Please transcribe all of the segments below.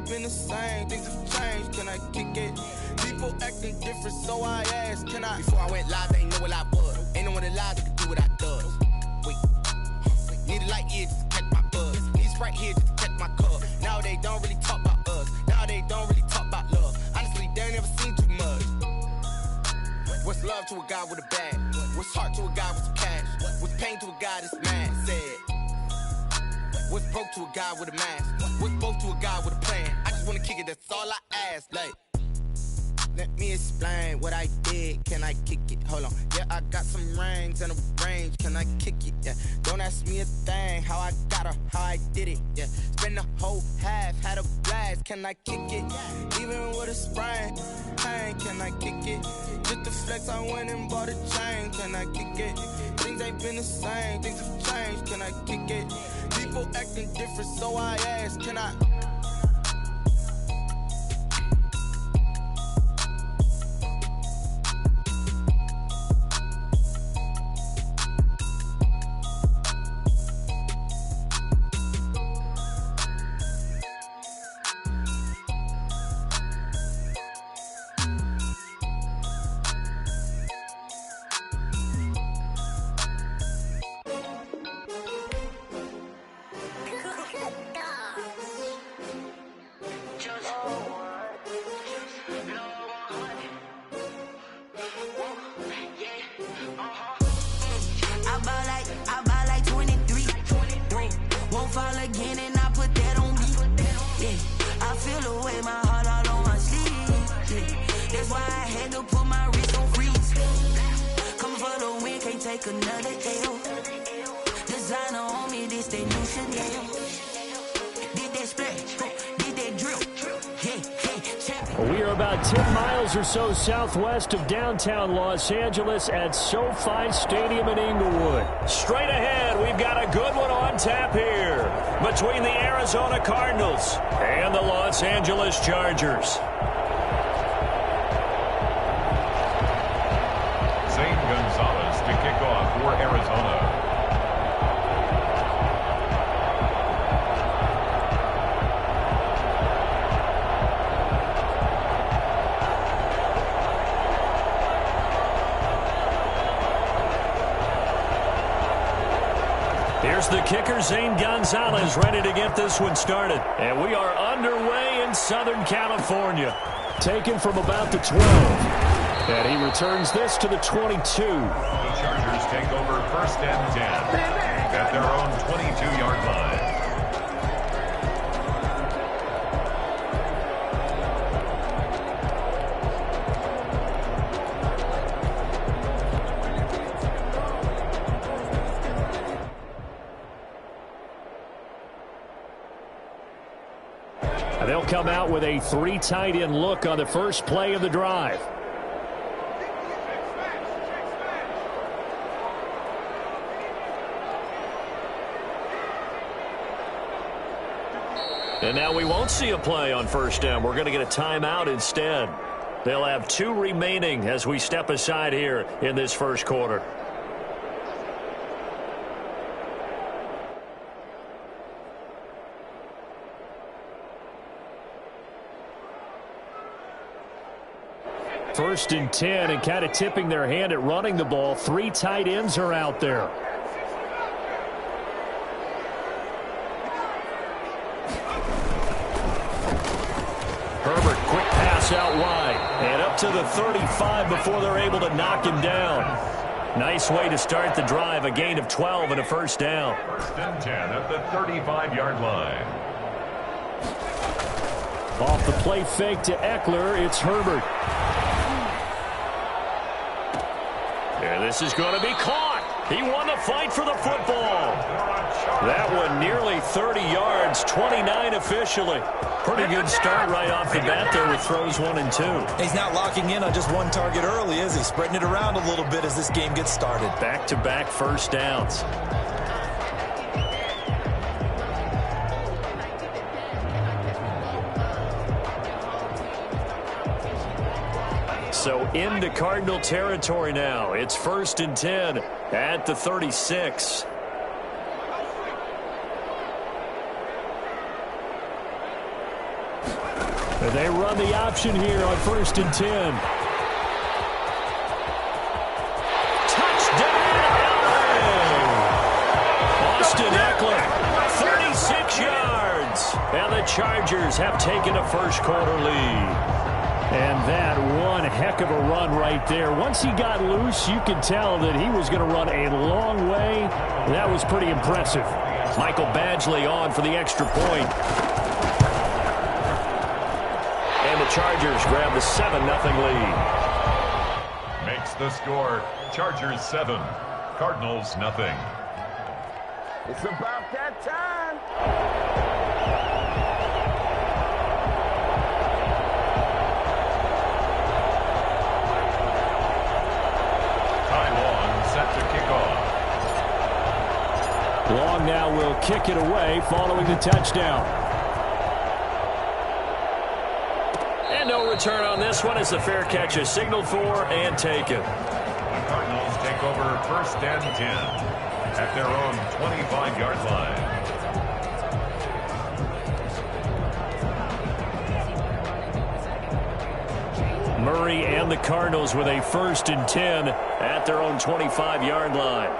ain't been the same, things have changed, can I kick it? People acting different, so I asked, can I? Before I went live, they ain't know what I was. Ain't no one alive that could do what I does. Wait, need a light here just to catch my buzz. Need Sprite here just to catch my cup. Now they don't really talk about us. Now they don't really talk about love. Honestly, they ain't never seen too much. What's love to a guy with a bag? What's heart to a guy with some cash? What's pain to a guy that's mad? Said. What's broke to a guy with a mask? What's broke to a guy with a plan? I just wanna kick it, that's all I ask. Like, let me explain what I did. Can I kick it? Hold on. Yeah, I got some rings and a range. Can I kick it? Yeah. Don't ask me a thing. How I got her, how I did it. Yeah. Spend the whole half, had a blast. Can I kick it? Even with a sprain, pain. Can I kick it? Just the flex, I went and bought a chain. Can I kick it? Things ain't been the same. Things have changed. Can I kick it? People acting different, so I ask. Can I? We are about 10 miles or so southwest of downtown Los Angeles at SoFi Stadium in Inglewood. Straight ahead, we've got a good one on tap here between the Arizona Cardinals and the Los Angeles Chargers. Zane Gonzalez to kick off for Arizona. Here's the kicker, Zane Gonzalez, ready to get this one started. And we are underway in Southern California. Taken from about the 12. And he returns this to the 22. The Chargers take over 1st and 10 at their own 22-yard line. They'll come out with a 3 tight end look on the first play of the drive. And now we won't see a play on 1st down. We're going to get a timeout instead. They'll have 2 remaining as we step aside here in this first quarter. First and 10, and kind of tipping their hand at running the ball. 3 tight ends are out there. Herbert, quick pass out wide. And up to the 35 before they're able to knock him down. Nice way to start the drive. A gain of 12 and a 1st down. 1st and 10 at the 35-yard line. Off the play fake to Eckler, it's Herbert. And this is going to be caught. He won the fight for the football. That one nearly 30 yards, 29 officially. Pretty good start right off the bat there with throws 1 and 2. He's not locking in on just one target early, is he? Spreading it around a little bit as this game gets started. Back-to-back 1st downs. So into Cardinal territory now. It's 1st and 10 at the 36. They run the option here on 1st and 10. Austin Eckler, 36 yards. And the Chargers have taken a first-quarter lead. And that one heck of a run right there. Once he got loose, you could tell that he was going to run a long way. That was pretty impressive. Michael Badgley on for the extra point. And the Chargers grab the 7-0 lead. Makes the score Chargers 7, Cardinals nothing. It's about that time. Set to kick off. Long now will kick it away following the touchdown. And no return on this one as the fair catch is signaled for and taken. The Cardinals take over 1st and 10 at their own 25-yard line. Murray and the Cardinals with a 1st and 10 at their own 25-yard line.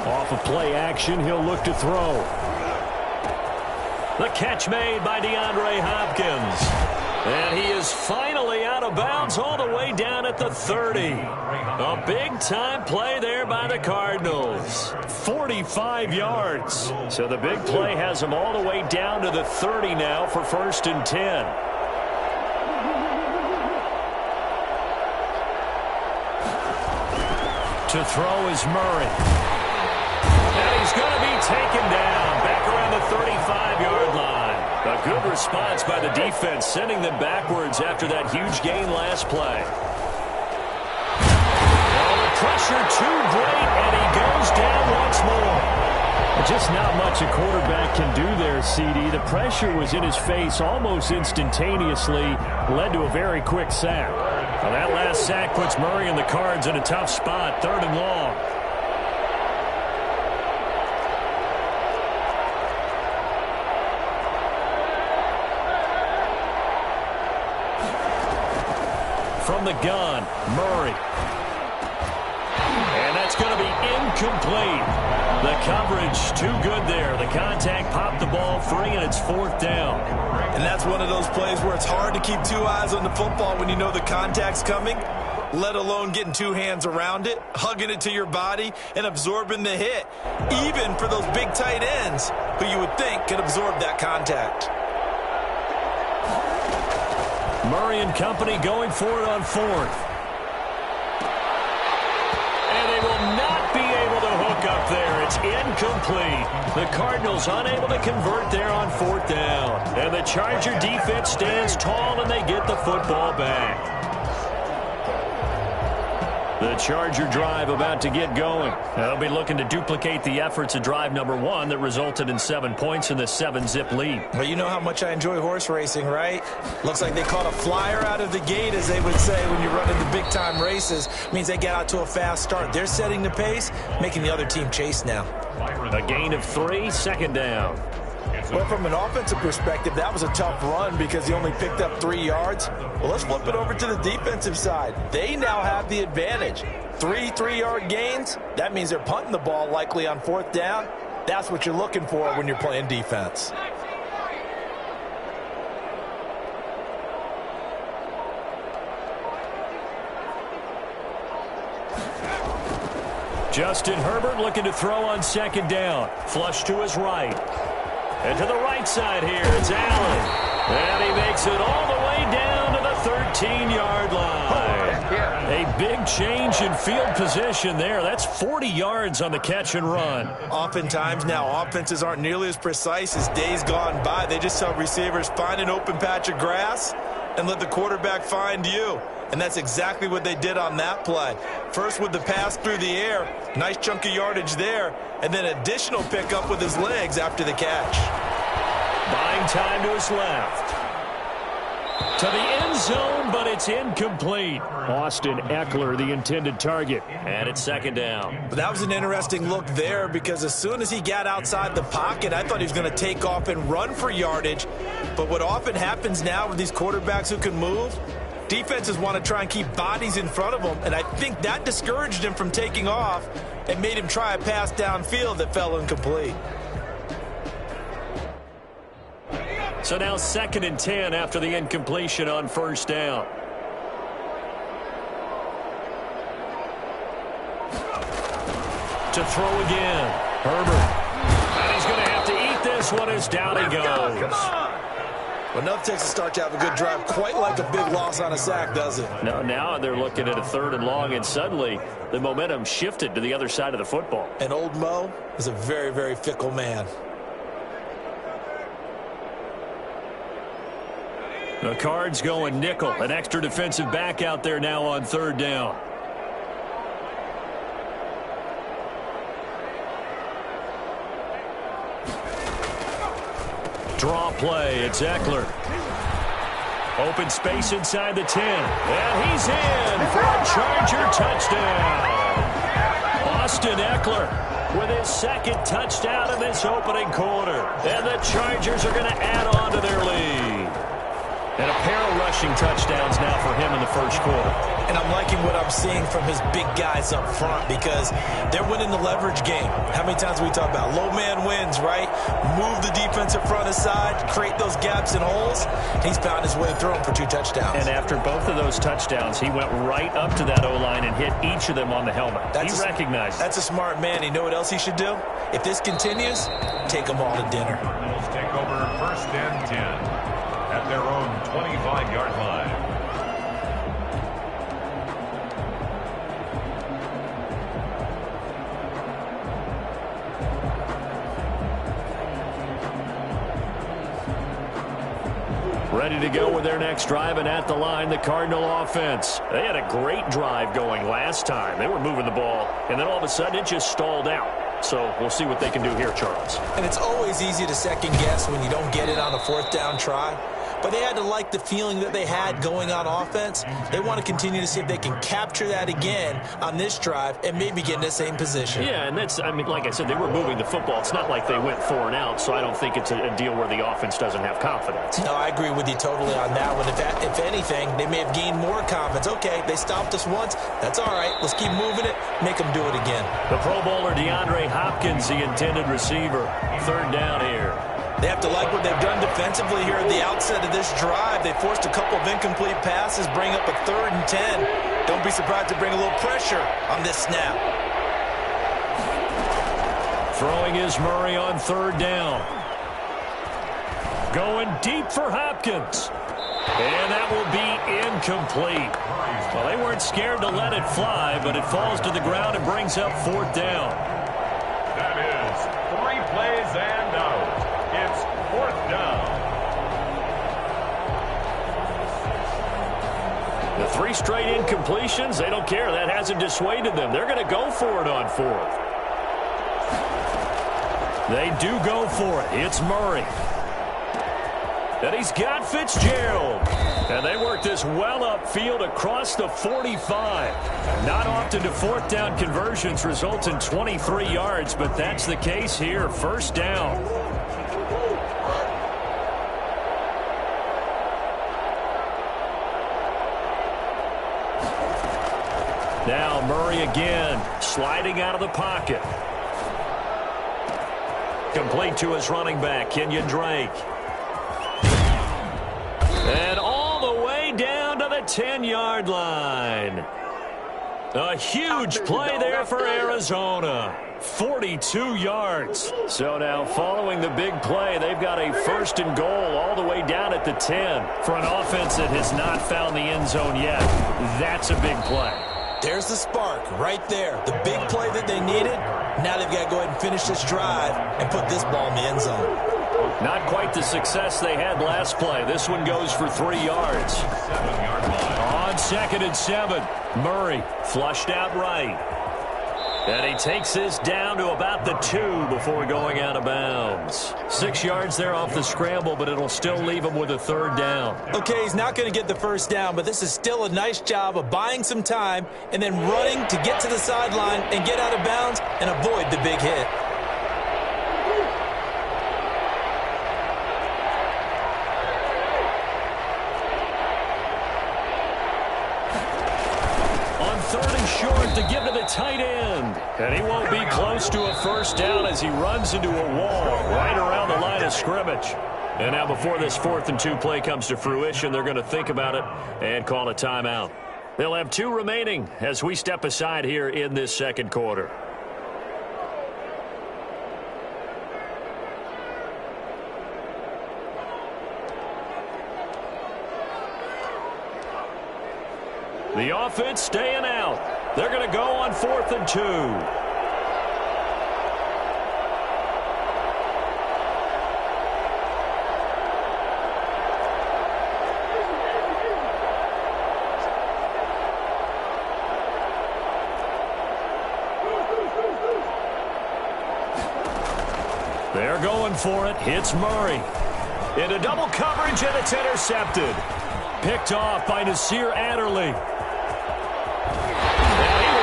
Off of play action, he'll look to throw. The catch made by DeAndre Hopkins. And he is finally out of bounds all the way down at the 30. A big-time play there by the Cardinals. 45 yards. So the big play has him all the way down to the 30 now for 1st and 10. To throw is Murray. And he's going to be taken down back around the 35-yard line. A good response by the defense, sending them backwards after that huge gain last play. Oh, the pressure too great, and he goes down once more. Just not much a quarterback can do there, CD. The pressure was in his face almost instantaneously, led to a very quick sack. Well, that last sack puts Murray and the Cards in a tough spot, 3rd and long. From the gun, Murray. And that's going to be incomplete. The coverage too good there. The contact popped the ball free, and it's 4th down. And that's one of those plays where it's hard to keep 2 eyes on the football when you know the contact's coming, let alone getting 2 hands around it, hugging it to your body, and absorbing the hit, even for those big tight ends who you would think could absorb that contact. Murray and company going for it on 4th. And they will not be able to hook up there. It's incomplete. The Cardinals unable to convert there on 4th down. And the Charger defense stands tall, and they get the football back. The Charger drive about to get going. They'll be looking to duplicate the efforts of drive number 1 that resulted in 7 points in the 7-zip lead. Well, you know how much I enjoy horse racing, right? Looks like they caught a flyer out of the gate, as they would say when you're running the big-time races. Means they get out to a fast start. They're setting the pace, making the other team chase now. A gain of 3, 2nd down. Well, from an offensive perspective, that was a tough run because he only picked up 3 yards. Well, let's flip it over to the defensive side. They now have the advantage. 3 3-yard gains, that means they're punting the ball likely on 4th down. That's what you're looking for when you're playing defense. Justin Herbert looking to throw on 2nd down. Flush to his right. And to the right side here, it's Allen. And he makes it all the way down to the 13-yard line. A big change in field position there. That's 40 yards on the catch and run. Oftentimes now, offenses aren't nearly as precise as days gone by. They just tell receivers, find an open patch of grass and let the quarterback find you. And that's exactly what they did on that play. First with the pass through the air, nice chunk of yardage there, and then additional pickup with his legs after the catch. Buying time to his left. To the end zone, but it's incomplete. Austin Eckler, the intended target. And it's second down. But that was an interesting look there because as soon as he got outside the pocket, I thought he was going to take off and run for yardage. But what often happens now with these quarterbacks who can move, defenses want to try and keep bodies in front of them, and I think that discouraged him from taking off and made him try a pass downfield that fell incomplete. So now 2nd and 10 after the incompletion on first down. To throw again. Herbert. And he's going to have to eat this one as down he goes. Come on. Well, enough takes a start to have a good drive, quite like a big loss on a sack, does it? No, now they're looking at a 3rd and long, and suddenly the momentum shifted to the other side of the football. And old Mo is a very, very fickle man. The Cards going nickel. An extra defensive back out there now on 3rd down. Draw play. It's Eckler. Open space inside the 10. And he's in for a Charger touchdown. Austin Eckler with his 2nd touchdown in this opening quarter. And the Chargers are going to add on to their lead. And a pair of rushing touchdowns now for him in the first quarter. And I'm liking what I'm seeing from his big guys up front because they're winning the leverage game. How many times we talk about low man wins, right? Move the defensive front aside, create those gaps and holes. He's found his way through them for 2 touchdowns. And after both of those touchdowns, he went right up to that O-line and hit each of them on the helmet. He recognized it. That's a smart man. You know what else he should do? If this continues, take them all to dinner. Bills take over 1st and 10. At their own 25-yard line. Ready to go with their next drive, and at the line, the Cardinal offense. They had a great drive going last time. They were moving the ball, and then all of a sudden it just stalled out. So we'll see what they can do here, Charles. And it's always easy to second guess when you don't get it on a 4th down try. But they had to like the feeling that they had going on offense. They want to continue to see if they can capture that again on this drive and maybe get in the same position. Yeah, and that's, I mean, like I said, they were moving the football. It's not like they went 4 and out, so I don't think it's a deal where the offense doesn't have confidence. No, I agree with you totally on that one. If anything, they may have gained more confidence. Okay, they stopped us once. That's all right. Let's keep moving it. Make them do it again. The Pro Bowler DeAndre Hopkins, the intended receiver. 3rd down here. They have to like what they've done defensively here at the outset of this drive. They forced a couple of incomplete passes, bring up a 3rd and 10. Don't be surprised to bring a little pressure on this snap. Throwing is Murray on 3rd down. Going deep for Hopkins. And that will be incomplete. Well, they weren't scared to let it fly, but it falls to the ground and brings up 4th down. That is 3 plays and out. It's 4th down. The 3 straight incompletions, they don't care. That hasn't dissuaded them. They're going to go for it on 4th. They do go for it. It's Murray. And he's got Fitzgerald. And they work this well upfield across the 45. Not often do 4th down conversions result in 23 yards, but that's the case here. 1st down. Now Murray again, sliding out of the pocket. Complete to his running back, Kenyon Drake. And all the way down to the 10-yard line. A huge play there for Arizona. 42 yards. So now following the big play, they've got a 1st and goal all the way down at the 10. For an offense that has not found the end zone yet, that's a big play. There's the spark right there. The big play that they needed. Now they've got to go ahead and finish this drive and put this ball in the end zone. Not quite the success they had last play. This one goes for 3 yards. 7-yard line. On 2nd and 7, Murray flushed out right. And he takes this down to about the 2 before going out of bounds. 6 yards there off the scramble, but it'll still leave him with a 3rd down. Okay, he's not going to get the 1st down, but this is still a nice job of buying some time and then running to get to the sideline and get out of bounds and avoid the big hit. Short to give to the tight end. And he won't be close to a 1st down as he runs into a wall right around the line of scrimmage. And now before this 4th and 2 play comes to fruition, they're going to think about it and call a timeout. They'll have 2 remaining as we step aside here in this 2nd quarter. The offense staying out. They're going to go on 4th and 2. They're going for it. Hits Murray. Into double coverage, and it's intercepted. Picked off by Nasir Adderley.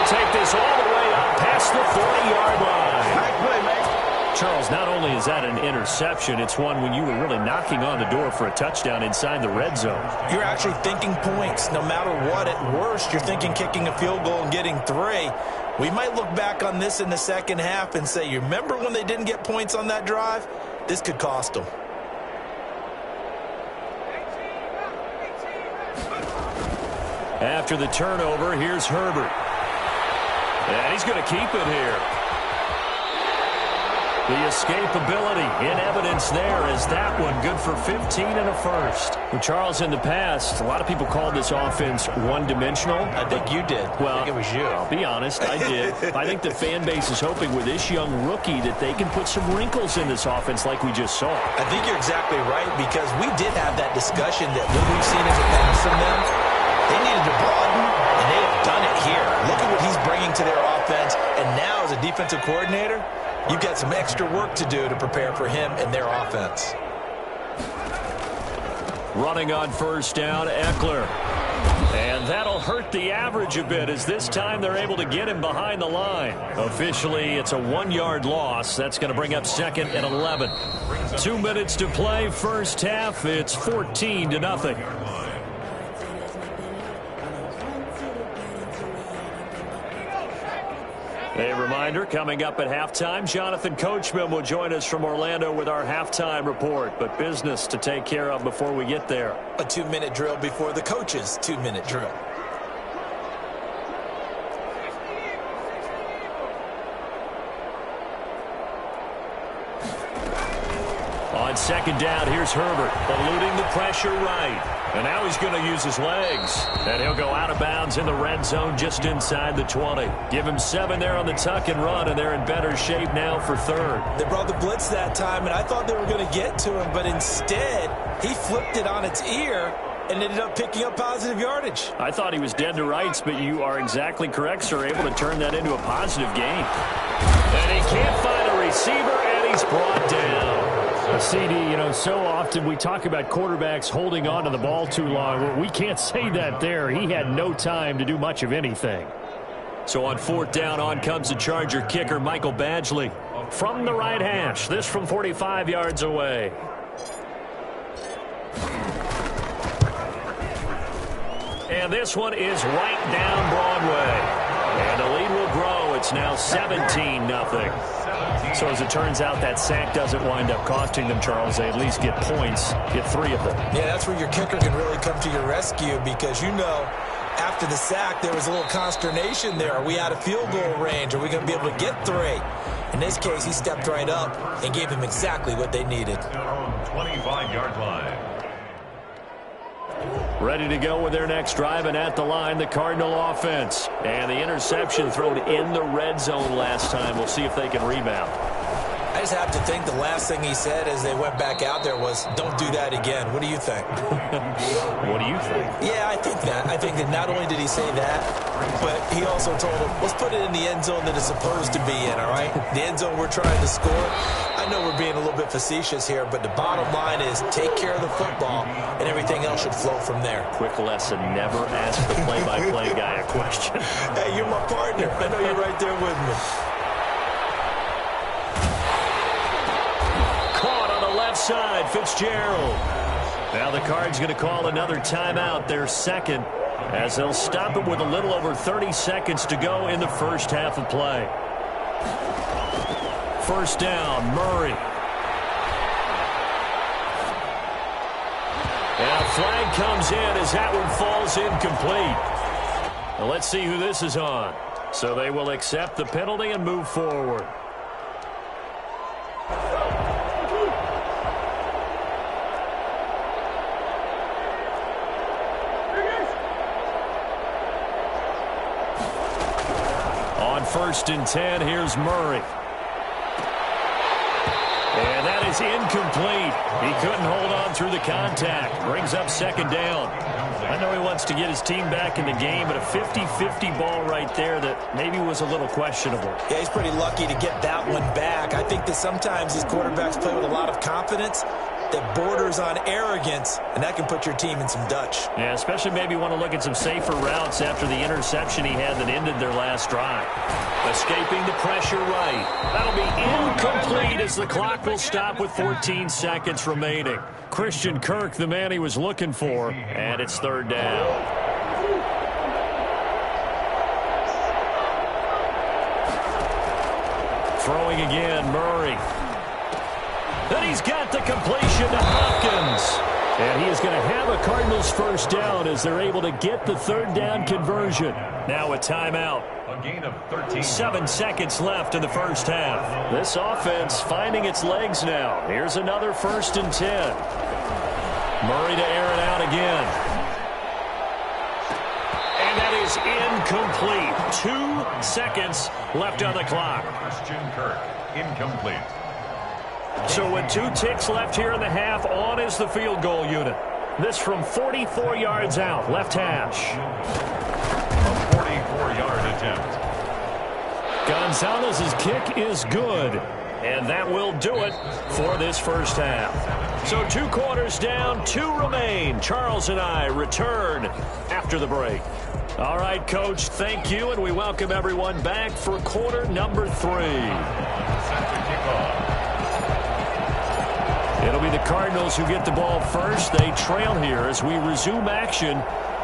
Take this all the way up past the 40-yard line. Nice play, man. Charles, not only is that an interception, it's one when you were really knocking on the door for a touchdown inside the red zone. You're actually thinking points. No matter what, at worst, you're thinking kicking a field goal and getting 3. We might look back on this in the 2nd half and say, you remember when they didn't get points on that drive? This could cost them. After the turnover, here's Herbert. And he's going to keep it here. The escapability in evidence there is that one good for 15 and a 1st. Well, Charles, in the past, a lot of people called this offense one-dimensional. I think you did. Well, I think it was you. I'll be honest, I did. I think the fan base is hoping with this young rookie that they can put some wrinkles in this offense like we just saw. I think you're exactly right because we did have that discussion that what we've seen in the past from them, they needed to broaden, and they have done it here. Look at what he's bringing to their offense, and now as a defensive coordinator, you've got some extra work to do to prepare for him and their offense. Running on 1st down, Eckler. And that'll hurt the average a bit as this time they're able to get him behind the line. Officially, it's a 1-yard loss. That's going to bring up 2nd and 11. 2 minutes to play, 1st half. It's 14-0. A reminder, coming up at halftime, Jonathan Coachman will join us from Orlando with our halftime report. But business to take care of before we get there. A 2-minute drill before the coach's 2-minute drill. On 2nd down, here's Herbert, eluding the pressure right. And now he's going to use his legs. And he'll go out of bounds in the red zone just inside the 20. Give him 7 there on the tuck and run, and they're in better shape now for 3rd. They brought the blitz that time, and I thought they were going to get to him, but instead, he flipped it on its ear and ended up picking up positive yardage. I thought he was dead to rights, but you are exactly correct, sir, able to turn that into a positive gain. And he can't find a receiver, and he's brought down. CD, you know, so often we talk about quarterbacks holding on to the ball too long. Well, we can't say that there. He had no time to do much of anything. So on 4th down, on comes the Charger kicker, Michael Badgley. From the right hash, this from 45 yards away. And this one is right down Broadway. And the lead will grow. It's now 17-0. So as it turns out, that sack doesn't wind up costing them, Charles. They at least get points, get 3 of them. Yeah, that's where your kicker can really come to your rescue because, you know, after the sack, there was a little consternation there. Are we out of field goal range? Are we going to be able to get 3? In this case, he stepped right up and gave them exactly what they needed. 25-yard line. Ready to go with their next drive, and at the line, the Cardinal offense. And the interception thrown in the red zone last time. We'll see if they can rebound. I just have to think the last thing he said as they went back out there was, don't do that again. What do you think? What do you think? Yeah, I think that. I think that not only did he say that, but he also told him, let's put it in the end zone that it's supposed to be in, all right? The end zone we're trying to score. I know we're being a little bit facetious here, but the bottom line is take care of the football, and everything else should flow from there. Quick lesson, never ask the play-by-play guy a question. Hey, you're my partner. I know you're right there with me. Caught on the left side, Fitzgerald. Now the Cards going to call another timeout, their second, as they'll stop it with a little over 30 seconds to go in the first half of play. First down, Murray. And a flag comes in as that one falls incomplete. Now let's see who this is on. So they will accept the penalty and move forward. On 1st and 10, here's Murray. And that is incomplete. He couldn't hold on through the contact. Brings up second down. I know he wants to get his team back in the game, but a 50-50 ball right there that maybe was a little questionable. Yeah, he's pretty lucky to get that one back. I think that sometimes these quarterbacks play with a lot of confidence that borders on arrogance, and that can put your team in some Dutch. Yeah, especially maybe want to look at some safer routes after the interception he had that ended their last drive. Escaping the pressure right. That'll be incomplete as the clock will stop with 14 seconds remaining. Christian Kirk, the man he was looking for, and it's third down. Throwing again, Murray. Then he's got the completion to Hopkins. And he is going to have a Cardinals first down as they're able to get the third down conversion. Now a timeout. A gain of 13. 7 seconds left in the first half. This offense finding its legs now. Here's another 1st and 10. Murray to air it out again. And that is incomplete. 2 seconds left on the clock. Christian Kirk, incomplete. So with 2 ticks left here in the half, on is the field goal unit. This from 44 yards out, left hash. A 44-yard attempt. Gonzalez's kick is good, and that will do it for this first half. So 2 quarters down, 2 remain. Charles and I return after the break. All right, Coach, thank you, and we welcome everyone back for quarter number 3. Set to kick off. It'll be the Cardinals who get the ball first. They trail here as we resume action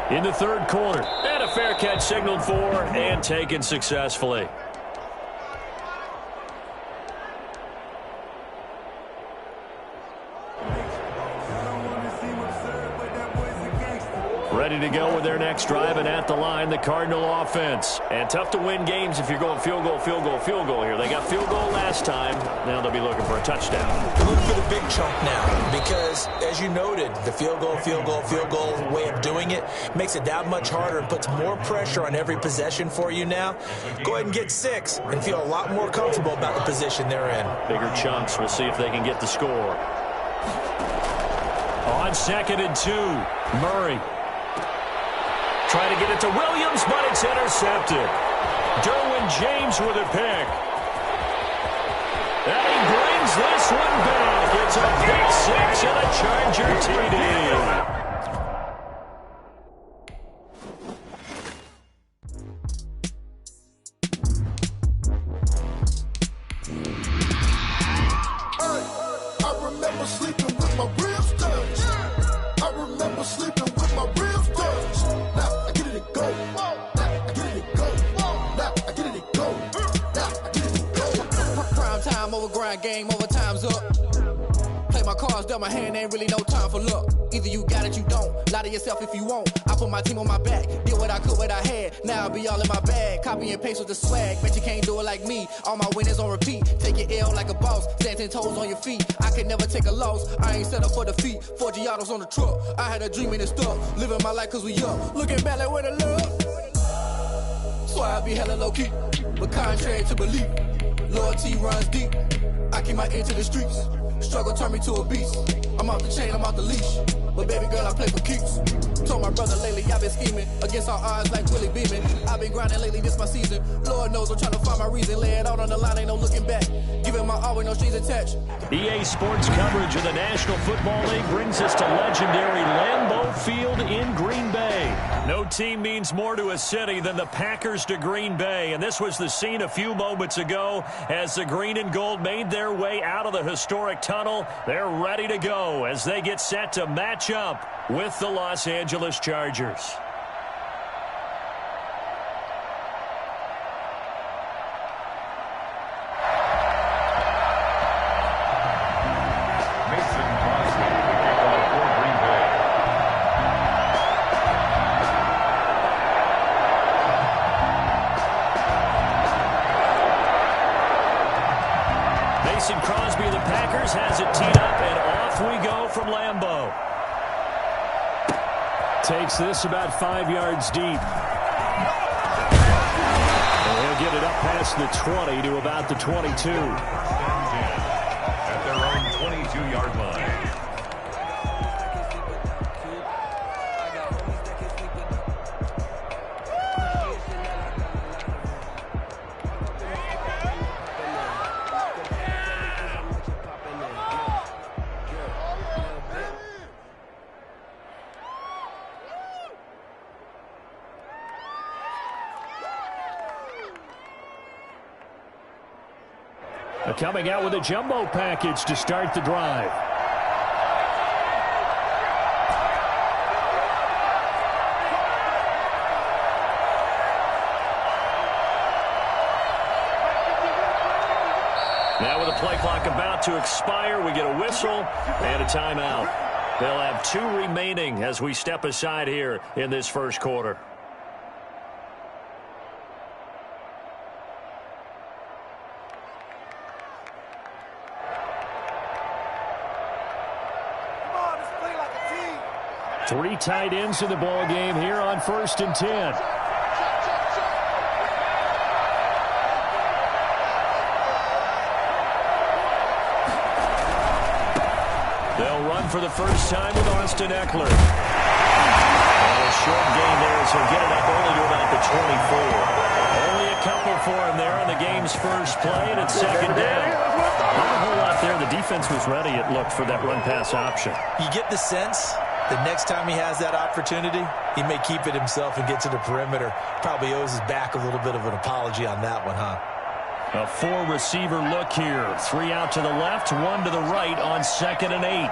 in the third quarter. And a fair catch signaled for and taken successfully. Ready to go with their next drive, and at the line, the Cardinal offense. And tough to win games if you're going field goal, field goal, field goal here. They got field goal last time. Now they'll be looking for a touchdown. They're looking for the big chunk now because, as you noted, the field goal way of doing it makes it that much harder and puts more pressure on every possession for you now. Go ahead and get 6 and feel a lot more comfortable about the position they're in. Bigger chunks. We'll see if they can get the score. On 2nd and 2, Murray. Trying to get it to Williams, but it's intercepted. Derwin James with a pick. And he brings this one back. It's a pick 6 and a Charger TD. I remember sleeping with my ribs touched. I remember sleeping with my ribs touched. Now I get it and go. Now I get it and go. Now I get it and go. Now I get it and go. Prime time over grind game, overtime's up. Play my cards, dealt my hand, ain't really no time for luck. Either you got it, you don't. Lie to yourself if you won't. I put my team on my back, did what I could, what I had. Now I'll be all in my bag. Copy and paste with the swag. Bet you can't do it like me. All my winners on repeat. Take your L like a boss. Stand 10 toes on your feet. I can never take a loss. I ain't set up for defeat. 4 Giottos on the truck. I had a dream and it stuck. Living my life cause we up. Looking back like where the love. So Swear I be hella low-key, but contrary to belief, loyalty runs deep. I keep my ear to the streets. Struggle turned me to a beast. I'm off the chain, I'm off the leash. But baby girl, I play for keeps. Told my brother lately, I've been scheming against all odds like Willie Beeman. I've been grinding lately, this my season. Lord knows I'm trying to find my reason. Lay it out on the line, ain't no looking back. Giving my all with no strings attached. EA Sports coverage of the National Football League brings us to legendary Lambeau Field in Green Bay. No team means more to a city than the Packers to Green Bay, and this was the scene a few moments ago as the green and gold made their way out of the historic tunnel. They're ready to go as they get set to match up with the Los Angeles Chargers. Crosby of the Packers has it teed up, and off we go from Lambeau. Takes this about 5 yards deep. And he'll get it up past the 20 to about the 22. At their own 22-yard line. Coming out with a jumbo package to start the drive. Now with the play clock about to expire, we get a whistle and a timeout. They'll have 2 remaining as we step aside here in this first quarter. Three tight ends in the ball game here on 1st and 10. They'll run for the first time with Austin Eckler. And a short gain there as he'll get it up only to about the 24. Only a couple for him there on the game's first play, and it's second down. Not a whole lot there. The defense was ready, it looked, for that run-pass option. You get the sense the next time he has that opportunity, he may keep it himself and get to the perimeter. Probably owes his back a little bit of an apology on that one, huh? A 4-receiver look here. 3 out to the left, 1 to the right on 2nd and 8.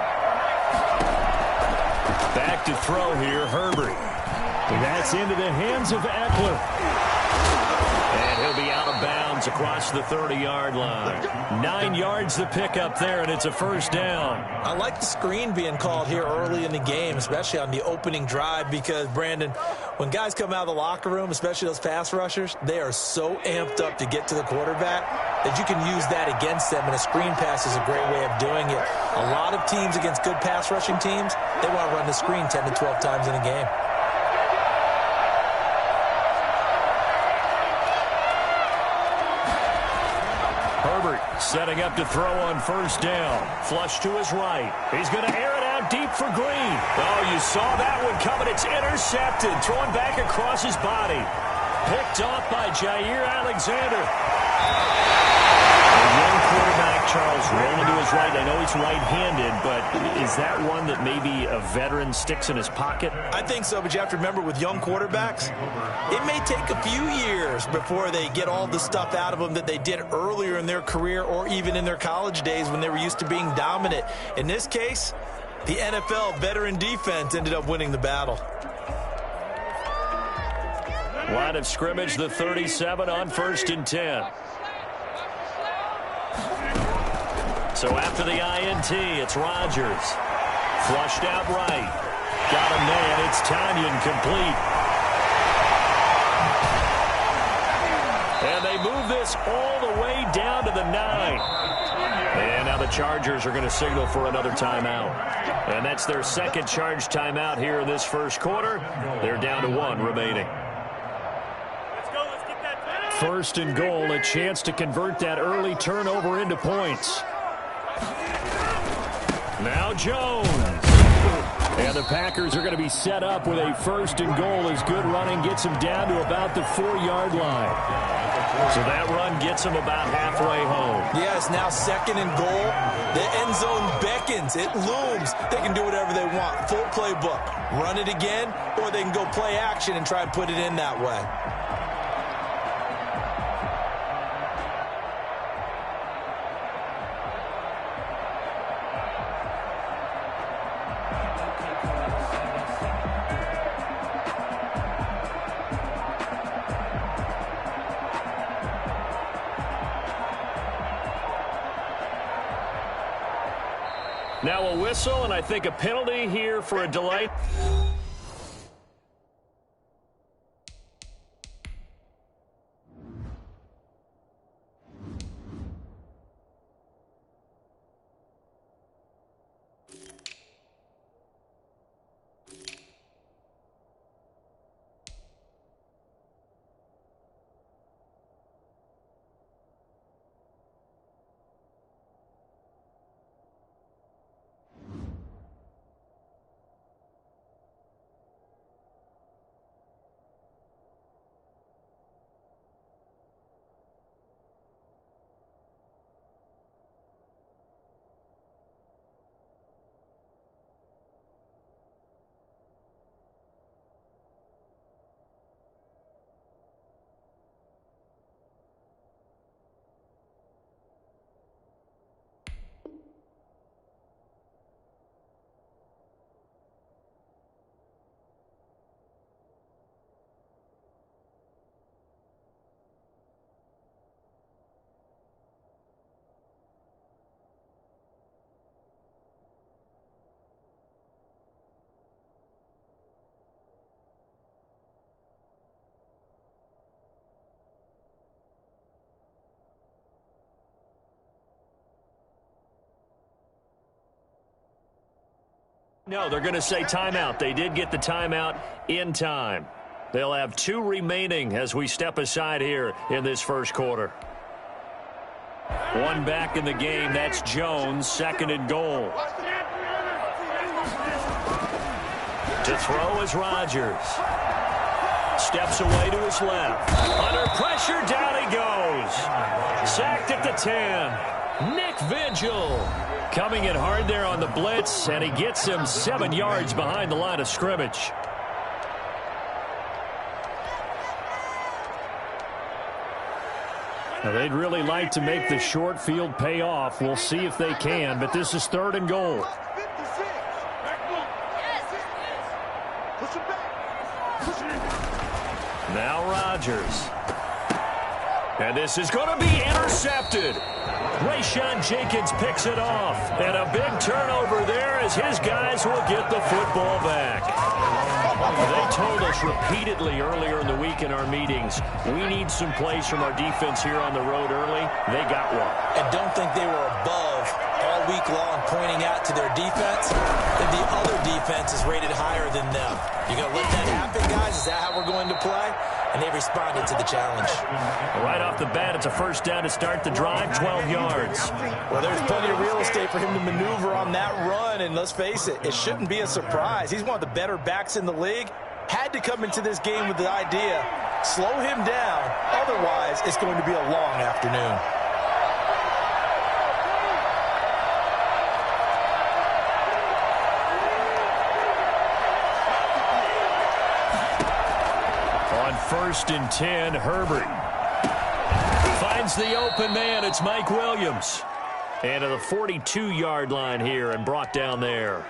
Back to throw here, Herbert. That's into the hands of Eckler. And he'll be out of bounds across the 30-yard line. 9 yards to pick up there, and it's a first down. I like the screen being called here early in the game, especially on the opening drive, because, Brandon, when guys come out of the locker room, especially those pass rushers, they are so amped up to get to the quarterback that you can use that against them, and a screen pass is a great way of doing it. A lot of teams against good pass rushing teams, they want to run the screen 10 to 12 times in a game. Setting up to throw on first down. Flush to his right. He's going to air it out deep for Green. Oh, you saw that one coming. It's intercepted. Thrown back across his body. Picked off by Jair Alexander. The young quarterback, Charles, rolling to his right. I know he's right-handed, but is that one that maybe a veteran sticks in his pocket? I think so, but you have to remember with young quarterbacks, it may take a few years before they get all the stuff out of them that they did earlier in their career or even in their college days when they were used to being dominant. In this case, the NFL veteran defense ended up winning the battle. Line of scrimmage, the 37 on 1st and 10. So after the INT, it's Rodgers. Flushed out right. Got him there. It's Tanyan complete. And they move this all the way down to the 9. And now the Chargers are going to signal for another timeout. And that's their second charge timeout here in this first quarter. They're down to 1 remaining. Let's go. Let's get that. First and goal, a chance to convert that early turnover into points. Now Jones. And the Packers are going to be set up with a first and goal as good running gets them down to about the 4-yard line. So that run gets them about halfway home. Yeah, it's now second and goal. The end zone beckons. It looms. They can do whatever they want. Full playbook. Run it again, or they can go play action and try and put it in that way. Now a whistle, and I think a penalty here for a delay. No, they're going to say timeout. They did get the timeout in time. They'll have 2 remaining as we step aside here in this first quarter. 1 back in the game. That's Jones, second and goal. To throw is Rodgers. Steps away to his left. Under pressure, down he goes. Sacked at the 10. Nick Vigil coming in hard there on the blitz, and he gets him 7 yards behind the line of scrimmage. Now, they'd really like to make the short field pay off. We'll see if they can, but this is 3rd and goal. Now Rodgers. And this is going to be intercepted. Rayshawn Jenkins picks it off. And a big turnover there as his guys will get the football back. They told us repeatedly earlier in the week in our meetings, we need some plays from our defense here on the road early. They got one. And don't think they were above all week long pointing out to their defense that the other defense is rated higher than them. You going to let that happen, guys? Is that how we're going to play? And they responded to the challenge. Right off the bat, it's a first down to start the drive, 12 yards. Well, there's plenty of real estate for him to maneuver on that run, and let's face it, it shouldn't be a surprise. He's one of the better backs in the league. Had to come into this game with the idea, slow him down, otherwise it's going to be a long afternoon. On 1st and 10, Herbert finds the open man. It's Mike Williams. And to the 42-yard line here and brought down there.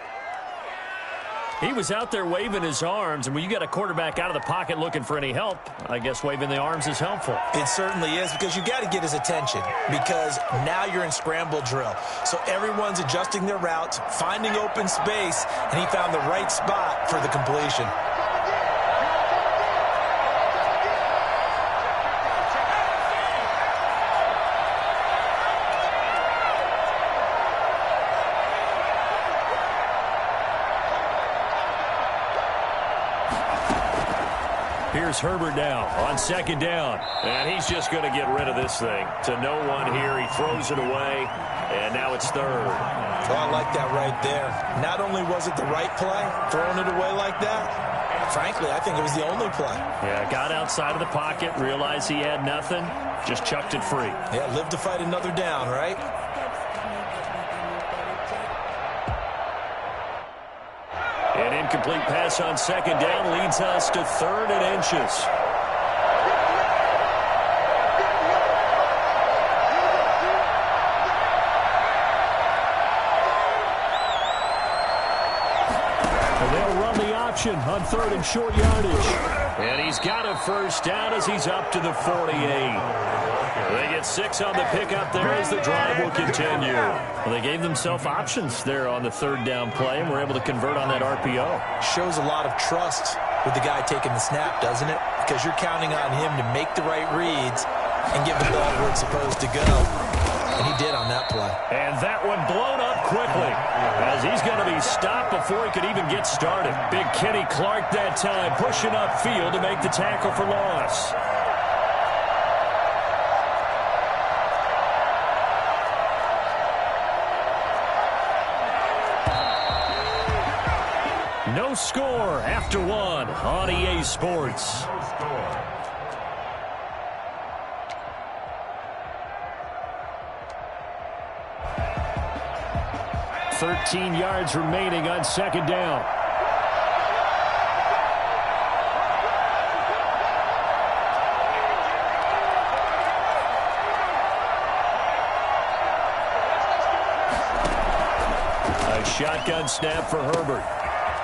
He was out there waving his arms, and when you got a quarterback out of the pocket looking for any help, I guess waving the arms is helpful. It certainly is, because you got to get his attention, because now you're in scramble drill. So everyone's adjusting their routes, finding open space, and he found the right spot for the completion. Here's Herbert now on second down. And he's just going to get rid of this thing. To no one here. He throws it away. And now it's third. Oh, I like that right there. Not only was it the right play, throwing it away like that, frankly, I think it was the only play. Yeah, got outside of the pocket, realized he had nothing, just chucked it free. Yeah, live to fight another down, right? An incomplete pass on second down leads us to 3rd and inches. On 3rd and short yardage. And he's got a first down as he's up to the 48. They get 6 on the pickup there as the drive will continue. Well, they gave themselves options there on the 3rd down play and were able to convert on that RPO. Shows a lot of trust with the guy taking the snap, doesn't it? Because you're counting on him to make the right reads and give the ball where it's supposed to go. And he did on that play. And that one blown up quickly as he's going to be stopped before he could even get started. Big Kenny Clark that time pushing upfield to make the tackle for loss. No score after 1 on EA Sports. 13 yards remaining on second down. A shotgun snap for Herbert.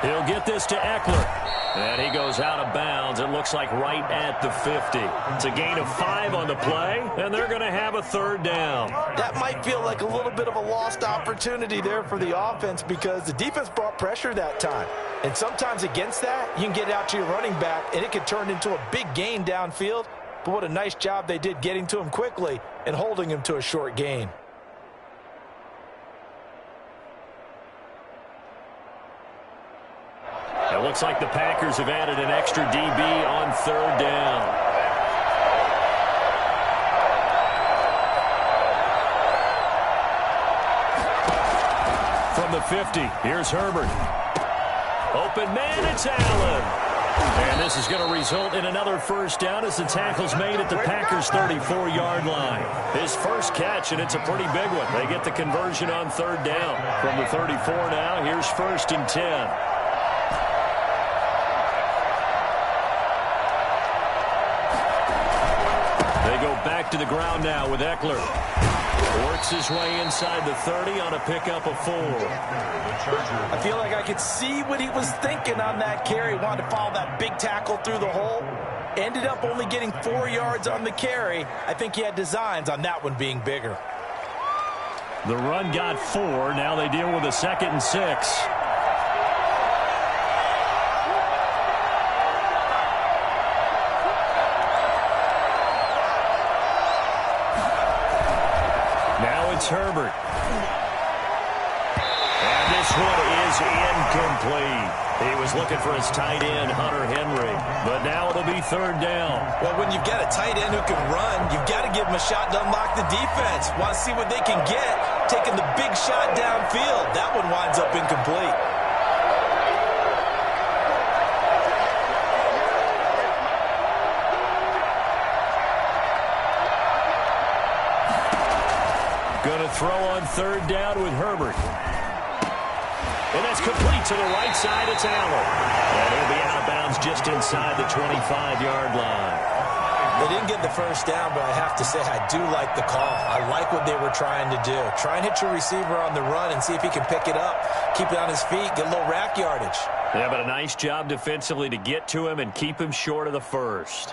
He'll get this to Eckler. And he goes out of bounds. It looks like right at the 50. It's a gain of 5 on the play, and they're going to have a 3rd down. That might feel like a little bit of a lost opportunity there for the offense because the defense brought pressure that time. And sometimes against that, you can get out to your running back, and it could turn into a big gain downfield. But what a nice job they did getting to him quickly and holding him to a short gain. It looks like the Packers have added an extra DB on 3rd down. From the 50, here's Herbert. Open man, it's Allen. And this is going to result in another first down as the tackle's made at the Packers' 34-yard line. His first catch, and it's a pretty big one. They get the conversion on 3rd down. From the 34 now, here's 1st and 10. Back to the ground now with Eckler. Works his way inside the 30 on a pickup of 4. I feel like I could see what he was thinking on that carry. Wanted to follow that big tackle through the hole. Ended up only getting 4 yards on the carry. I think he had designs on that one being bigger. The run got 4. Now they deal with a 2nd and 6. Herbert. And this one is incomplete. He was looking for his tight end, Hunter Henry. But now it'll be 3rd down. Well, when you've got a tight end who can run, you've got to give him a shot to unlock the defense. Want to see what they can get. Taking the big shot downfield. That one winds up incomplete. Going to throw on 3rd down with Herbert. And that's complete to the right side. It's Allen. And he'll be out of bounds just inside the 25-yard line. They didn't get the first down, but I have to say I do like the call. I like what they were trying to do. Try and hit your receiver on the run and see if he can pick it up. Keep it on his feet, get a little rack yardage. Yeah, but a nice job defensively to get to him and keep him short of the first.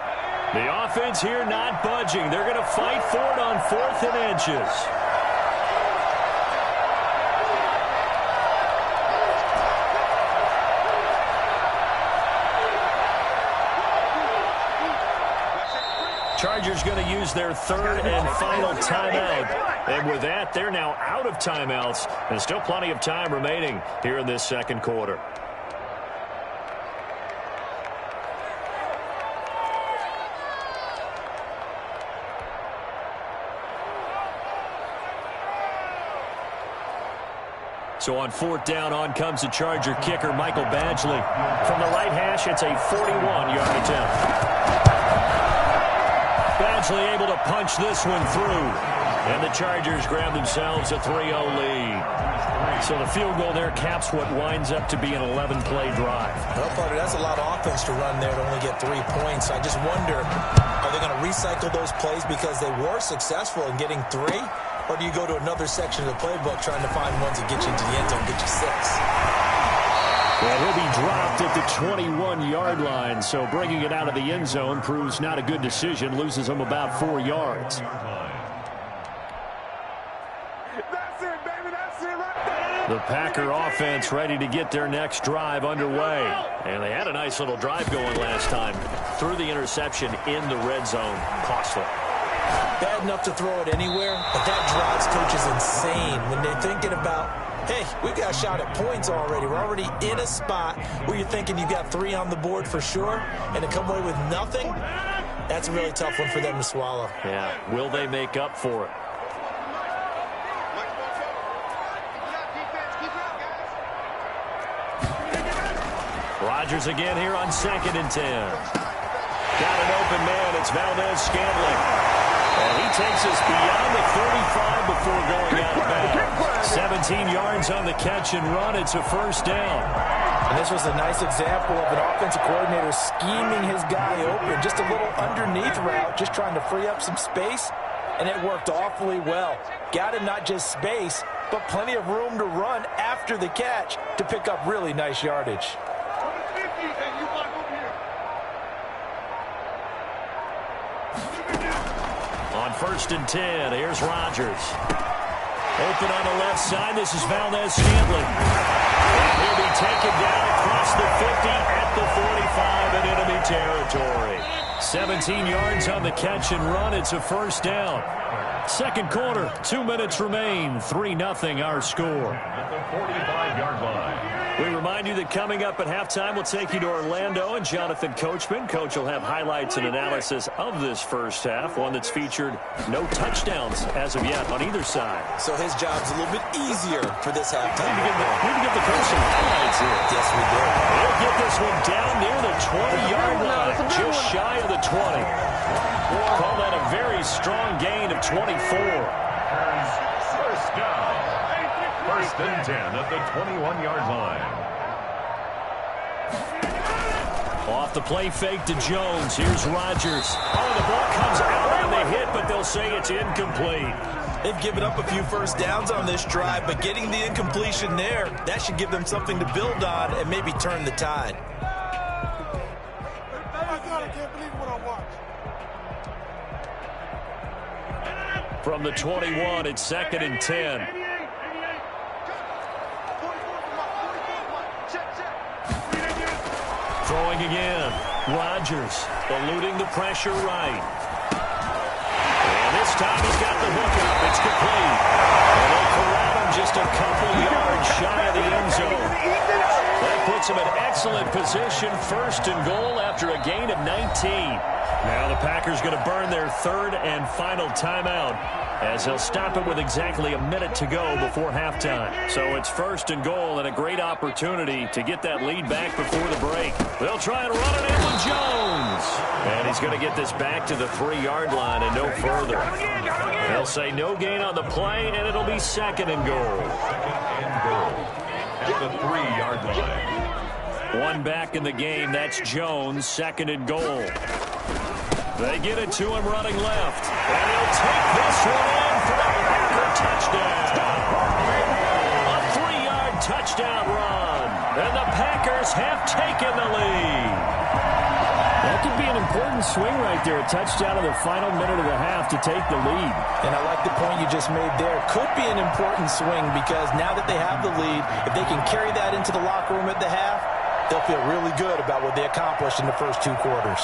The offense here not budging. They're going to fight for it on 4th and inches. Chargers going to use their 3rd and final timeout. And with that, they're now out of timeouts. And still plenty of time remaining here in this 2nd quarter. So on 4th down, on comes the Charger kicker, Michael Badgley. From the right hash, it's a 41-yard attempt. Badgley able to punch this one through. And the Chargers grab themselves a 3-0 lead. So the field goal there caps what winds up to be an 11-play drive. Well, Carter, that's a lot of offense to run there to only get 3 points. I just wonder, are they going to recycle those plays because they were successful in getting 3? Or do you go to another section of the playbook trying to find ones that get you into the end zone and get you 6? Well, he'll be dropped at the 21-yard line, so bringing it out of the end zone proves not a good decision, loses him about 4 yards. The Packer offense ready to get their next drive underway. And they had a nice little drive going last time. Threw the interception in the red zone. Costly. Bad enough to throw it anywhere, but that drives coaches insane when they're thinking about, hey, we've got a shot at points already. We're already in a spot where you're thinking you've got 3 on the board for sure, and to come away with nothing, that's a really tough one for them to swallow. Yeah, will they make up for it? Rodgers again here on 2nd and 10. Got an open man. It's Valdez-Scantling. And he takes us beyond the 35 before going out of bounds. 17 yards on the catch and run. It's a 1st down. And this was a nice example of an offensive coordinator scheming his guy open. Just a little underneath route, just trying to free up some space. And it worked awfully well. Got him not just space, but plenty of room to run after the catch to pick up really nice yardage. On 1st and 10, here's Rodgers. Open on the left side, this is Valdez-Scantling. He'll be taken down across the 50 at the 45 in enemy territory. 17 yards on the catch and run, it's a 1st down. 2nd quarter, 2 minutes remain, 3-0 our score. At the 45-yard line. We remind you that coming up at halftime, we'll take you to Orlando and Jonathan Coachman. Coach will have highlights and analysis of this first half, one that's featured no touchdowns as of yet on either side. So his job's a little bit easier for this halftime. We need to give the coach some highlights here. Yes, we do. He'll get this one down near the 20-yard line, just shy of the 20. Call that a very strong gain of 24. First down. 1st and 10 at the 21-yard line. Off the play fake to Jones. Here's Rodgers. Oh, the ball comes out on the hit, but they'll say it's incomplete. They've given up a few 1st downs on this drive, but getting the incompletion there, that should give them something to build on and maybe turn the tide. From the 21, it's 2nd and 10. Throwing again. Rodgers eluding the pressure right. And this time he's got the hook up. It's complete. And they'll corral him just a couple yards shy of the end zone. That puts him in excellent position. 1st and goal after a gain of 19. Now the Packers going to burn their 3rd and final timeout as they'll stop it with exactly a minute to go before halftime. So it's 1st and goal and a great opportunity to get that lead back before the break. They'll try and run it in with Jones. And he's going to get this back to the 3-yard line and no further. They'll say no gain on the play, and it'll be 2nd and goal. 2nd and goal at the 3-yard line. One back in the game. That's Jones. 2nd and goal. They get it to him running left. And he'll take this one in for a Packer touchdown. A 3-yard touchdown run. And the Packers have taken the lead. That could be an important swing right there. A touchdown in the final minute of the half to take the lead. And I like the point you just made there. Could be an important swing because now that they have the lead, if they can carry that into the locker room at the half, they'll feel really good about what they accomplished in the first 2 quarters.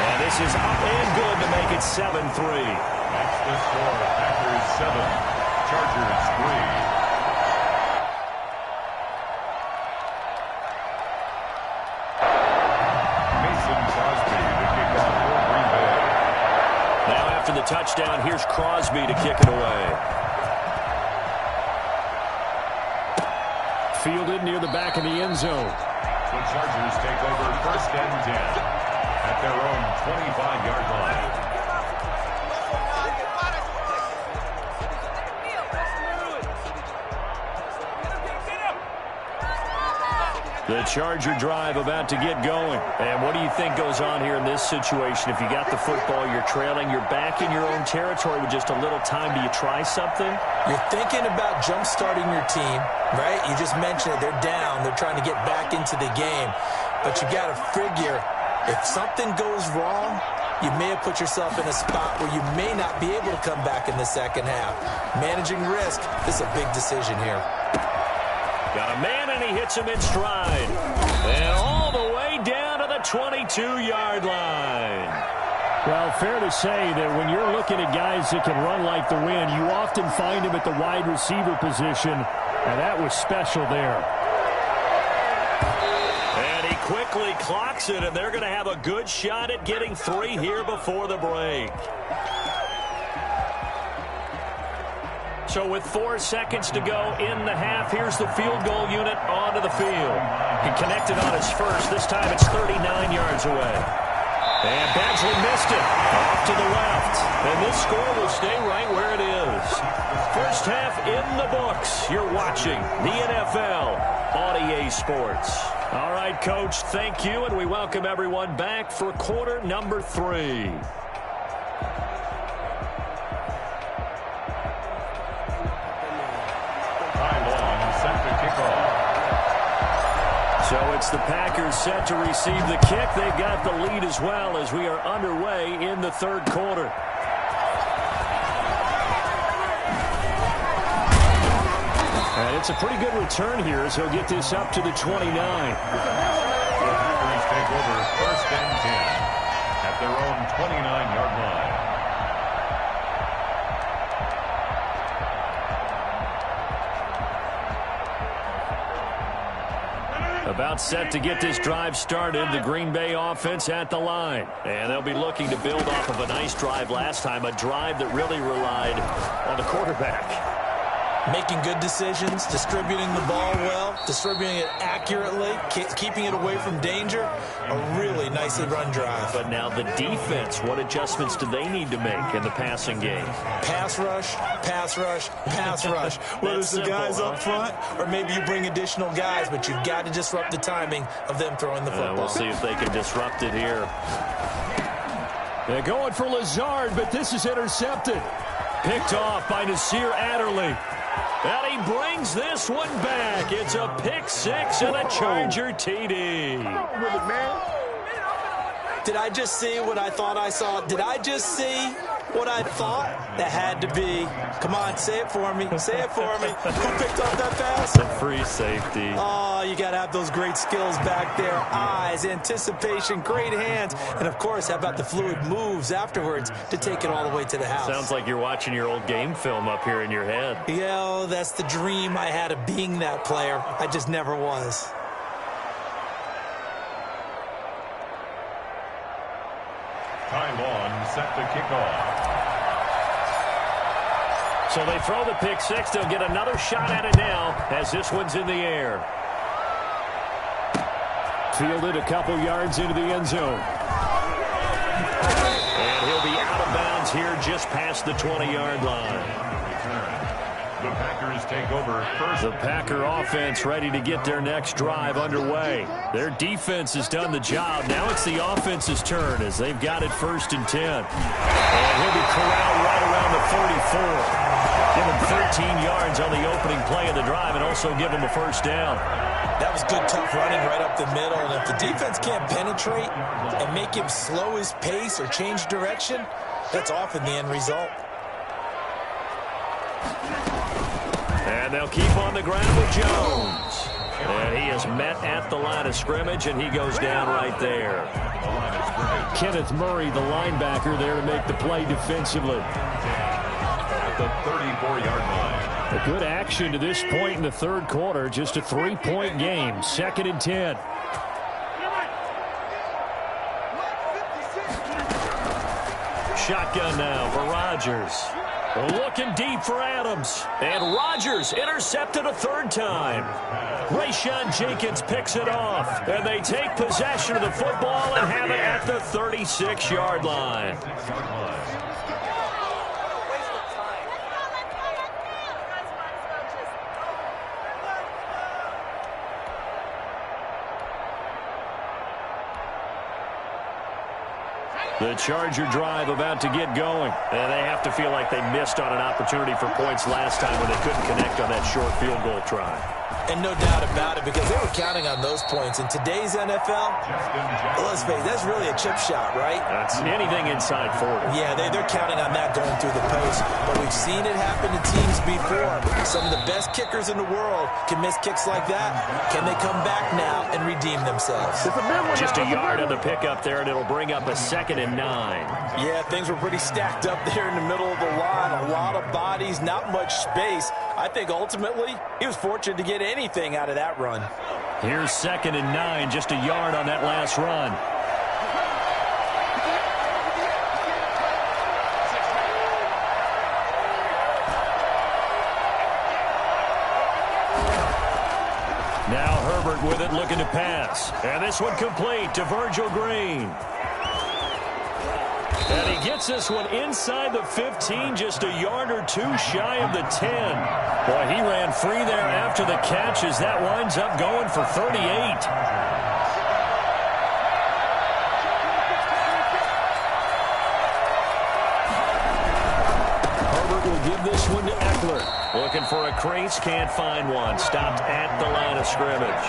And this is up and good to make it 7-3. That's the score. Packers 7, Chargers 3. touchdown. Here's Crosby to kick it away. Fielded near the back of the end zone. The Chargers take over 1st and 10 at their own 25-yard line. The Charger drive about to get going. And what do you think goes on here in this situation? If you got the football, you're trailing, you're back in your own territory with just a little time. Do you try something? You're thinking about jump-starting your team, right? You just mentioned it. They're down. They're trying to get back into the game. But you got to figure, if something goes wrong, you may have put yourself in a spot where you may not be able to come back in the second half. Managing risk, this is a big decision here. Got a man, and he hits him in stride. And all the way down to the 22-yard line. Well, fair to say that when you're looking at guys that can run like the wind, you often find them at the wide receiver position, and that was special there. And he quickly clocks it, and they're going to have a good shot at getting 3 here before the break. So with 4 seconds to go in the half, here's the field goal unit onto the field. He connected on his first. This time it's 39 yards away. And Badgley missed it. Off to the left. And this score will stay right where it is. First half in the books. You're watching the NFL on EA Sports. All right, Coach, thank you. And we welcome everyone back for quarter number 3. So it's the Packers set to receive the kick. They've got the lead as well as we are underway in the third quarter. And it's a pretty good return here as he'll get this up to the 29. The Packers take over 1st and 10 at their own 29-yard line. About set to get this drive started, the Green Bay offense at the line. And they'll be looking to build off of a nice drive last time, a drive that really relied on the quarterback. Making good decisions, distributing the ball well, distributing it accurately, keeping it away from danger. A really nicely run drive. But now the defense, what adjustments do they need to make in the passing game? Pass rush, pass rush, pass rush. Whether it's the guys up front or maybe you bring additional guys, but you've got to disrupt the timing of them throwing the football. We'll see if they can disrupt it here. They're going for Lazard, but this is intercepted. Picked off by Nasir Adderley. And he brings this one back. It's a pick 6 and a Charger TD. Did I just see what I thought I saw? Did I just see what I thought? That had to be. Come on, say it for me. Say it for me. Who picked up that pass? A free safety. Oh, you got to have those great skills back there. Eyes, anticipation, great hands. And, of course, how about the fluid moves afterwards to take it all the way to the house? Sounds like you're watching your old game film up here in your head. Yeah, that's the dream I had of being that player. I just never was. Ty Long set to kick off. So they throw the pick 6. They'll get another shot at it now as this one's in the air. Fielded a couple yards into the end zone. And he'll be out of bounds here just past the 20-yard line. The Packers take over first. The Packer offense ready to get their next drive underway. Their defense has done the job. Now it's the offense's turn as they've got it 1st and 10. And he'll be corralled right around the 34. Give him 13 yards on the opening play of the drive and also give him a first down. That was good, tough running right up the middle. And if the defense can't penetrate and make him slow his pace or change direction, that's often the end result. And they'll keep on the ground with Jones. And he is met at the line of scrimmage, and he goes down right there. Kenneth Murray, the linebacker, there to make the play defensively. At the 34-yard line. A good action to this point in the third quarter. Just a 3-point game. 2nd and 10. shotgun now for Rodgers. Looking deep for Adams. And Rodgers intercepted a third time. Rayshawn Jenkins picks it off. And they take possession of the football and have it at the 36-yard line. The Charger drive about to get going. And they have to feel like they missed on an opportunity for points last time when they couldn't connect on that short field goal try. And no doubt about it, because they were counting on those points. In today's NFL, let's face it, that's really a chip shot, right? That's anything inside 40. Yeah, they're counting on that going through the post. But we've seen it happen to teams before. Some of the best kickers in the world can miss kicks like that. Can they come back now and redeem themselves? Just a yard on the pickup there, and it'll bring up a 2nd and 9. Yeah, things were pretty stacked up there in the middle of the line. A lot of bodies, not much space. I think ultimately he was fortunate to get anything out of that run. Here's 2nd and 9, just a yard on that last run. Now Herbert with it, looking to pass. And this one complete to Virgil Green. And he gets this one inside the 15, just a yard or two shy of the 10. Boy, he ran free there after the catch as that winds up going for 38. Herbert will give this one to Eckler. Looking for a crease, can't find one. Stopped at the line of scrimmage.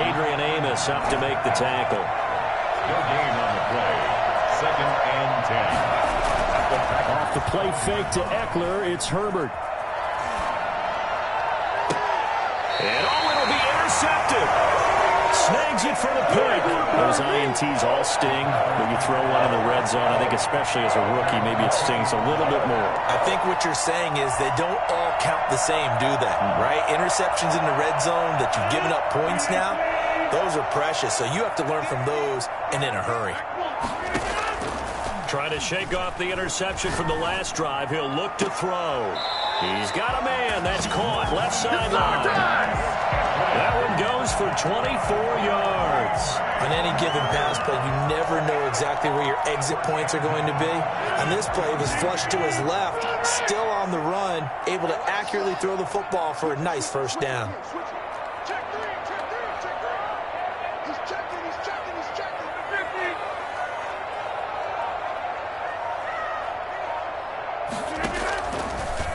Adrian Amos up to make the tackle. No gain on the play. 2nd and 10. Off the play fake to Eckler, it's Herbert. And it'll be intercepted. Snags it for the pick. Those INTs all sting, but you throw one in the red zone, I think especially as a rookie, maybe it stings a little bit more. I think what you're saying is they don't all count the same, do they? Right? Interceptions in the red zone that you've given up points now, those are precious, so you have to learn from those and in a hurry. Trying to shake off the interception from the last drive. He'll look to throw. He's got a man. That's caught. Left sideline. That one goes for 24 yards. On any given pass play, you never know exactly where your exit points are going to be. On this play, he was flushed to his left, still on the run, able to accurately throw the football for a nice first down.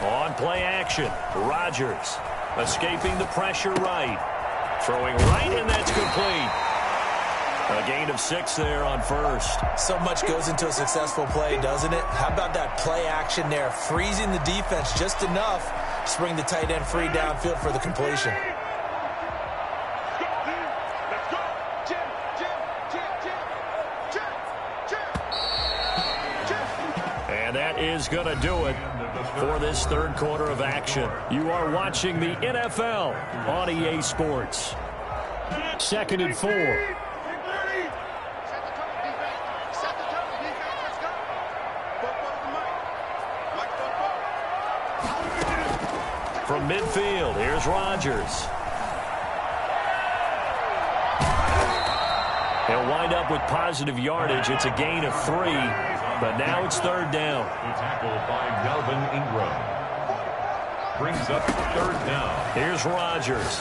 On play action, Rodgers escaping the pressure right. Throwing right, and that's complete. A gain of 6 there on first. So much goes into a successful play, doesn't it? How about that play action there? Freezing the defense just enough to bring the tight end free downfield for the completion. And that is going to do it for this third quarter of action. You are watching the NFL on EA Sports. 2nd and 4. From midfield, here's Rodgers. He'll wind up with positive yardage. It's a gain of 3, but now it's 3rd down. Tackled by Melvin Ingram. Brings up 3rd down. Here's Rodgers.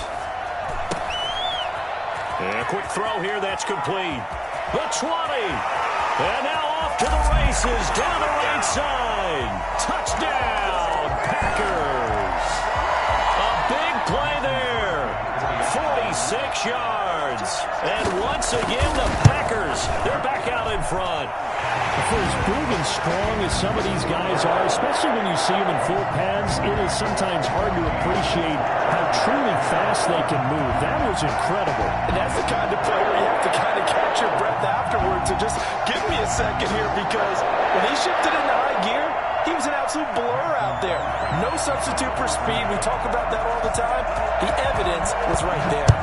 And a quick throw here, that's complete. The 20. And now off to the races, down the right side. Touchdown, Packers. A big play there. 46 yards. And once again, the Packers, they're back out in front. For as big and strong as some of these guys are, especially when you see them in full pads, it is sometimes hard to appreciate how truly fast they can move. That was incredible. And that's the kind of play where you have to kind of catch your breath afterwards. So just give me a second here, because when he shifted into high gear, he was an absolute blur out there. No substitute for speed. We talk about that all the time. The evidence was right there.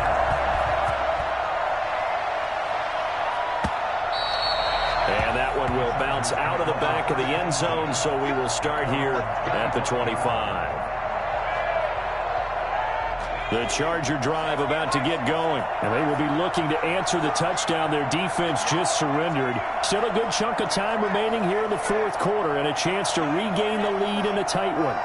And that one will bounce out of the back of the end zone, so we will start here at the 25. The Charger drive about to get going. And they will be looking to answer the touchdown their defense just surrendered. Still a good chunk of time remaining here in the fourth quarter and a chance to regain the lead in a tight one.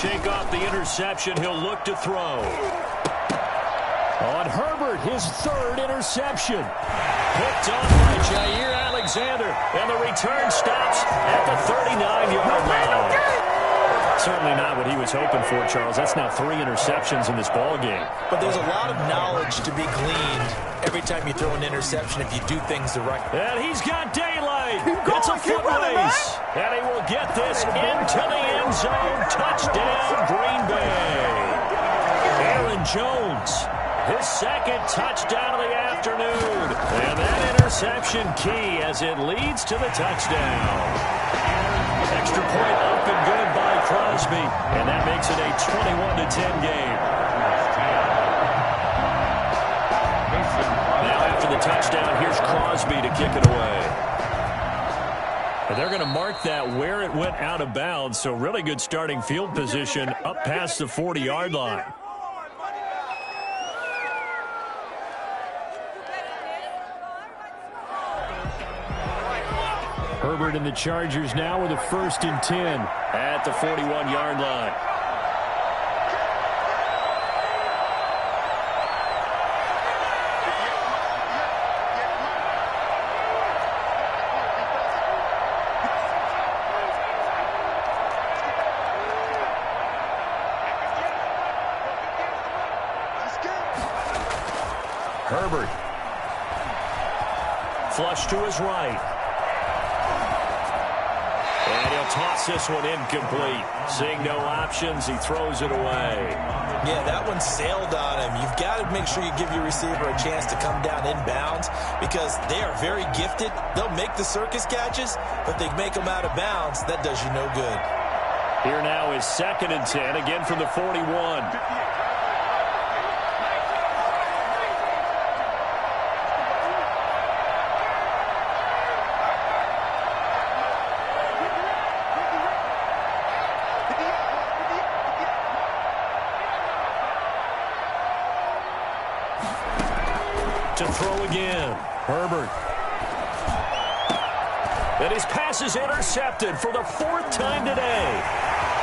Shake off the interception. He'll look to throw. On Herbert, his third interception. Picked off by Jair Alexander. And the return stops at the 39-yard line. Certainly not what he was hoping for, Charles. That's now 3 interceptions in this ball game. But there's a lot of knowledge to be gleaned every time you throw an interception if you do things the right way. And he's got daylight. It's a foot race. And he will get this into the end zone. Touchdown, Green Bay. Aaron Jones, his second touchdown of the afternoon. And that interception key as it leads to the touchdown. Extra point up and good by Crosby. And that makes it a 21-10 game. Now after the touchdown, here's Crosby to kick it away. And they're going to mark that where it went out of bounds, so really good starting field position up past the 40-yard line. Herbert and the Chargers now with a 1st and 10 at the 41-yard line. Herbert. Flush to his right. And he'll toss this one incomplete. Seeing no options, he throws it away. Yeah, that one sailed on him. You've got to make sure you give your receiver a chance to come down inbounds because they are very gifted. They'll make the circus catches, but they make them out of bounds. That does you no good. Here now is 2nd and 10, again from the 41. To throw again. Herbert. And his pass is intercepted for the 4th time today.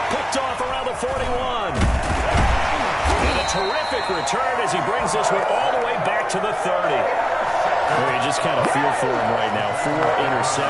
Picked off around the 41. And a terrific return as he brings this one all the way back to the 30. Well, you just kind of feel for him right now. 4 interceptions.